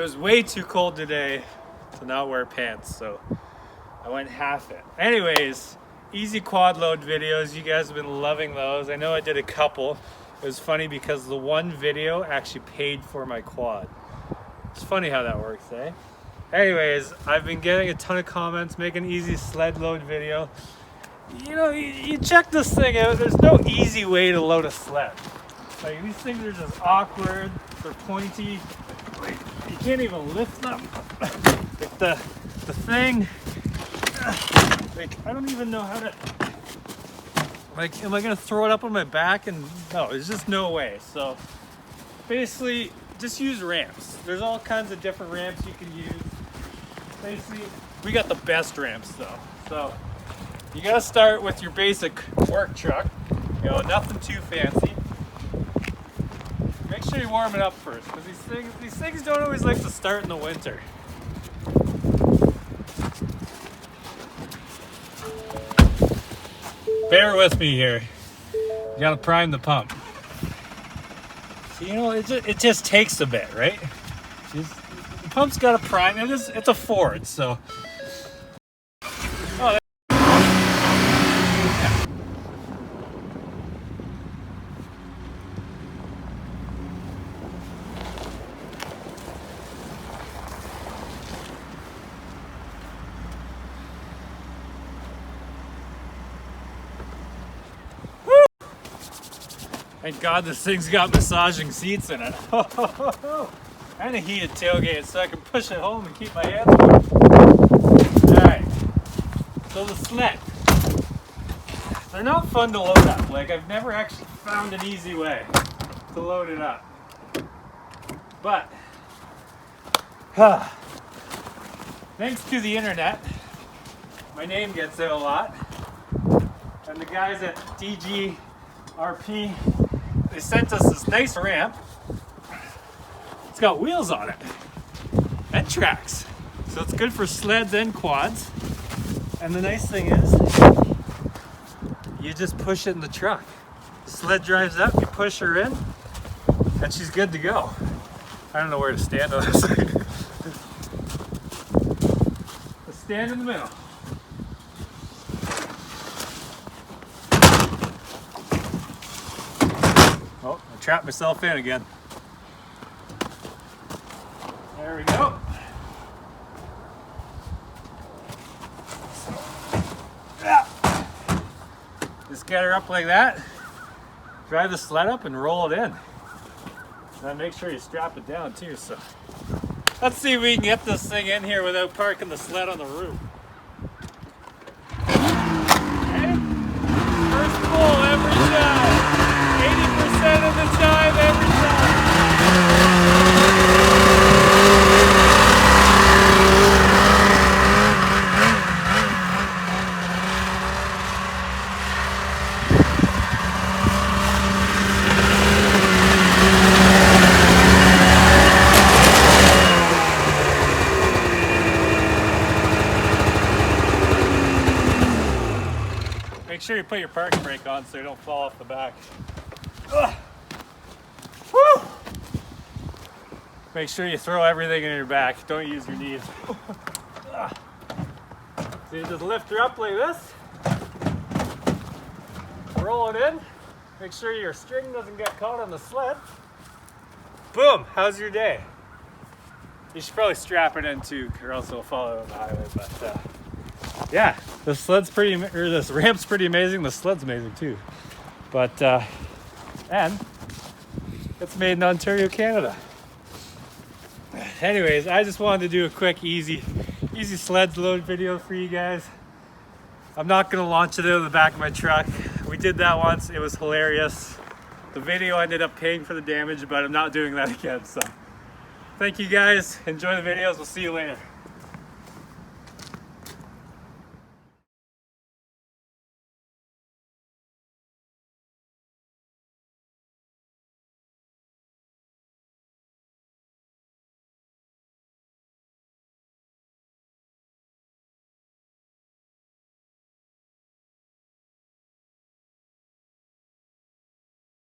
was way too cold today to not wear pants, so I went half it. Anyways, easy quad load videos. You guys have been loving those. I know I did a couple. It was funny because the one video actually paid for my quad. It's funny how that works, eh? Anyways, I've been getting a ton of comments, make an easy sled load video. You know, you check this thing out, there's no easy way to load a sled. Like, these things are just awkward, they're pointy, like, you can't even lift them. Like, the thing, like, I don't even know how to, like, am I gonna throw it up on my back? And no, there's just no way. So, basically, just use ramps. There's all kinds of different ramps you can use. Basically, we got the best ramps though. So you gotta start with your basic work truck. You know, nothing too fancy. Make sure you warm it up first, because these things don't always like to start in the winter. Bear with me here. You gotta prime the pump. So, you know, it just takes a bit, right? The pump's got a prime. It's a Ford, so. Oh, yeah. Woo! Thank God this thing's got massaging seats in it. And a heated tailgate so I can push it home and keep my hands warm. Alright, so the sled. They're not fun to load up. Like, I've never actually found an easy way to load it up. But, thanks to the internet, my name gets out a lot. And the guys at DGRP, they sent us this nice ramp. It's got wheels on it and tracks, so it's good for sleds and quads. And the nice thing is, you just push it in the truck. The sled drives up, you push her in, and she's good to go. I don't know where to stand on this thing. Let's stand in the middle. Oh, I trapped myself in again. There we go. Yeah. Just get her up like that. Drive the sled up and roll it in. And then make sure you strap it down too. So let's see if we can get this thing in here without parking the sled on the roof. Okay. First pull every time. 80% of the time, every time. Make sure you put your parking brake on so you don't fall off the back. Ugh. Woo! Make sure you throw everything in your back. Don't use your knees. So you just lift her up like this. Roll it in. Make sure your string doesn't get caught on the sled. Boom! How's your day? You should probably strap it in too, or else it'll fall out on the highway. But yeah, this ramp's pretty amazing. The sled's amazing too. But and it's made in Ontario, Canada. Anyways, I just wanted to do a quick, easy sled load video for you guys. I'm not gonna launch it out of the back of my truck. We did that once, it was hilarious. The video ended up paying for the damage, but I'm not doing that again. So thank you guys, enjoy the videos, we'll see you later.